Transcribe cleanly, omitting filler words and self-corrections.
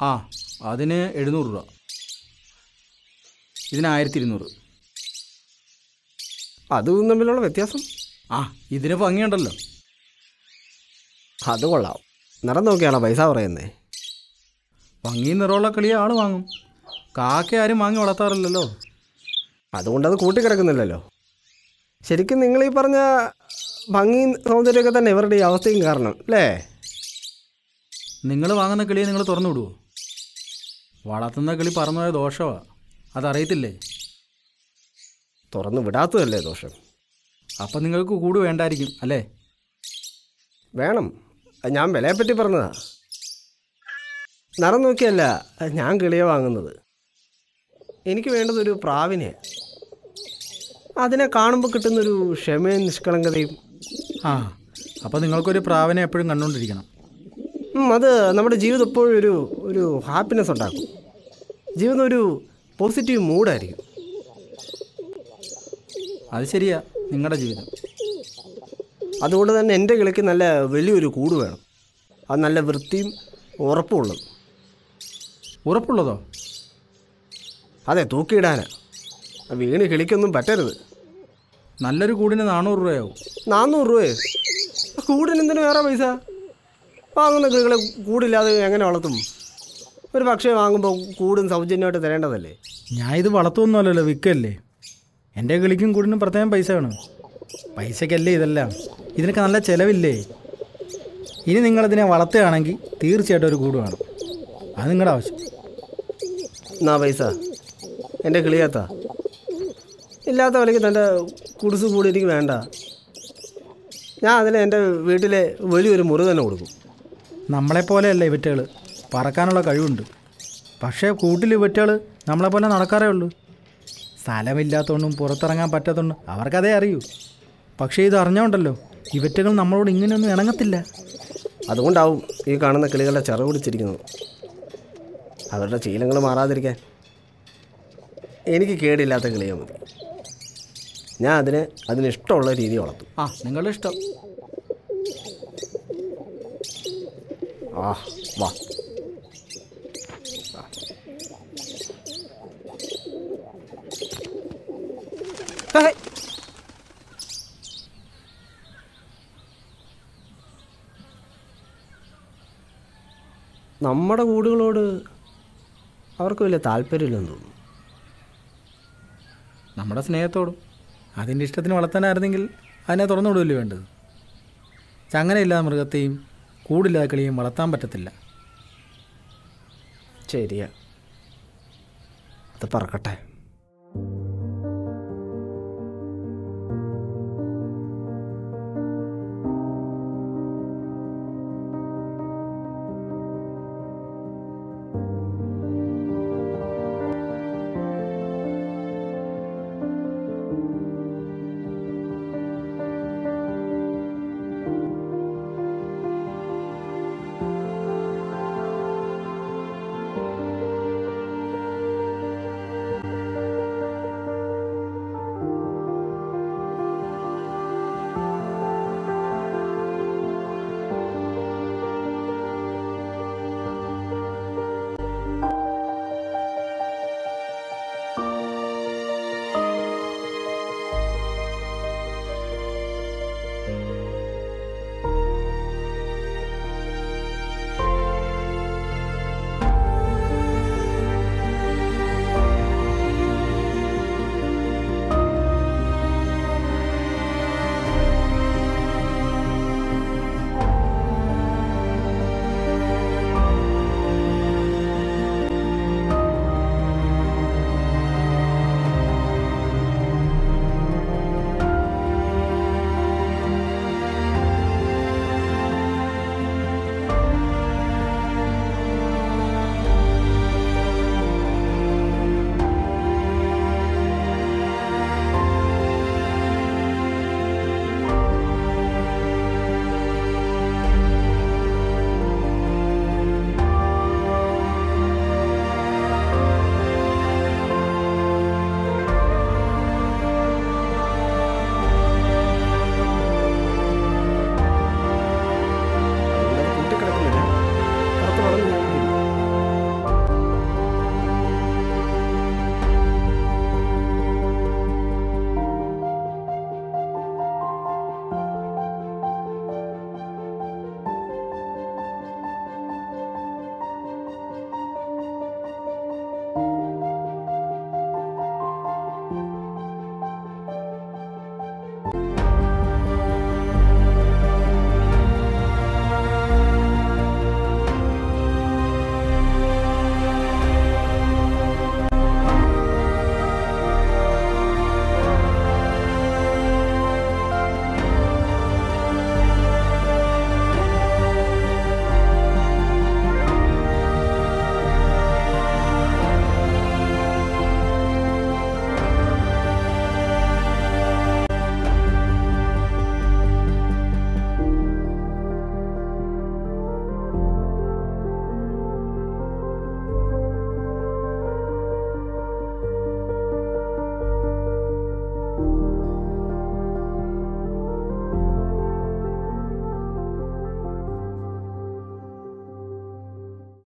ആ, അതിന് 700 രൂപ, ഇതിന് 1200. അതും തമ്മിലുള്ള വ്യത്യാസം? ആ, ഇതിന് ഭംഗിയുണ്ടല്ലോ. അത് കൊള്ളാം. നിറം നോക്കിയാണോ പൈസ പറയുന്നേ? ഭംഗി നിറമുള്ള കിളിയെ ആൾ വാങ്ങും. കാക്ക ആരും വാങ്ങി വളർത്താറില്ലല്ലോ. അതുകൊണ്ടത് കൂട്ടിക്കിടക്കുന്നില്ലല്ലോ. ശരിക്കും നിങ്ങളീ പറഞ്ഞ ഭംഗിയും സൗന്ദര്യമൊക്കെ തന്നെ ഇവരുടെ ഈ അവസ്ഥയും കാരണം അല്ലേ? നിങ്ങൾ വാങ്ങുന്ന കിളിയെ നിങ്ങൾ തുറന്നു വിടുമോ? വളർത്തുന്ന കിളി പറന്നുപോയ ദോഷമാണ്, അതറിയത്തില്ലേ? തുറന്നു വിടാത്തതല്ലേ ദോഷം? അപ്പം നിങ്ങൾക്ക് കൂട് വേണ്ടായിരിക്കും അല്ലേ? വേണം. ഞാൻ വിലയെപ്പറ്റി പറഞ്ഞതാ. നിറം നോക്കിയല്ല ഞാൻ കിളിയെ വാങ്ങുന്നത്. എനിക്ക് വേണ്ടതൊരു പ്രാവിനെ. അതിനെ കാണുമ്പോൾ കിട്ടുന്നൊരു ക്ഷമയും നിഷ്കളങ്കതയും. ആ, അപ്പോൾ നിങ്ങൾക്കൊരു പ്രാവിനെ എപ്പോഴും കണ്ടുകൊണ്ടിരിക്കണം. അത് നമ്മുടെ ജീവിതം എപ്പോഴും ഒരു ഹാപ്പിനെസ് ഉണ്ടാക്കും. ജീവിതം ഒരു പോസിറ്റീവ് മൂഡായിരിക്കും. അത് ശരിയാ, നിങ്ങളുടെ ജീവിതം. അതുകൊണ്ട് തന്നെ എൻ്റെ കിളിക്ക് നല്ല വലിയൊരു കൂട് വേണം. അത് നല്ല വൃത്തിയും ഉറപ്പുള്ളത്. ഉറപ്പുള്ളതോ? അതെ, തൂക്കിയിടാനാ. വീണ് കിളിക്കൊന്നും പറ്റരുത്. നല്ലൊരു കൂടിന് 400 രൂപയാവും. 400 രൂപയോ? കൂടിന് എന്തിനു വേറെ പൈസ? വാങ്ങുന്ന കിളികളെ കൂടില്ലാതെ എങ്ങനെ വളർത്തും? ഒരു പക്ഷേ വാങ്ങുമ്പോൾ കൂടും സൗജന്യമായിട്ട് തരേണ്ടതല്ലേ? ഞാൻ ഇത് വളർത്തുമൊന്നുമല്ലല്ലോ, വിൽക്കല്ലേ. എൻ്റെ കിളിക്കും കൂടിനും പ്രത്യേകം പൈസ വേണം. പൈസക്കല്ലേ ഇതെല്ലാം. ഇതിനൊക്കെ നല്ല ചിലവില്ലേ? ഇനി നിങ്ങളിതിനെ വളർത്തുകയാണെങ്കിൽ തീർച്ചയായിട്ടും ഒരു കൂട് വേണം. അത് നിങ്ങളുടെ ആവശ്യം. എന്നാ പൈസ എൻ്റെ കിളിയാത്ത ഇല്ലാത്ത വിലയ്ക്ക് തൻ്റെ കുടിസ് കൂടി എനിക്ക് വേണ്ട. ഞാൻ അതിന് എൻ്റെ വീട്ടിലെ വലിയൊരു മുറി തന്നെ കൊടുക്കും. നമ്മളെപ്പോലെയല്ല ഇവറ്റകൾ, പറക്കാനുള്ള കഴിവുണ്ട്. പക്ഷേ കൂട്ടിൽ ഇവറ്റകൾ നമ്മളെപ്പോലെ നടക്കാറേ ഉള്ളൂ. സ്ഥലമില്ലാത്തതുകൊണ്ടും പുറത്തിറങ്ങാൻ പറ്റാത്തതുകൊണ്ടും അവർക്കതേ അറിയൂ. പക്ഷേ ഇത് അറിഞ്ഞോണ്ടല്ലോ, ഇവറ്റകൾ നമ്മളോട് ഇങ്ങനെയൊന്നും ഇണങ്ങത്തില്ല. അതുകൊണ്ടാവും ഈ കാണുന്ന കിളികളുടെ ചിറക് പിടിച്ചിരിക്കുന്നത്. അവരുടെ ശീലങ്ങൾ മാറാതിരിക്കാൻ. എനിക്ക് കേടില്ലാത്ത കിളിയെ മതി. ഞാൻ അതിനിഷ്ടമുള്ള രീതി വളർത്തും. ആ, നിങ്ങളുടെ ഇഷ്ടം. ആ, വാ. നമ്മുടെ കൂടുകളോട് അവർക്ക് വലിയ താല്പര്യമില്ലെന്ന് തോന്നുന്നു. നമ്മുടെ സ്നേഹത്തോടും അതിൻ്റെ ഇഷ്ടത്തിന് വളർത്താനായിരുന്നെങ്കിൽ അതിനെ തുറന്നു വിടുകയല്ലേ വേണ്ടത്. ചങ്ങനയില്ലാതെ മൃഗത്തെയും കൂടില്ലാതെ കിളിയും വളർത്താൻ പറ്റത്തില്ല. ശരിയാ, അത് പറക്കട്ടെ.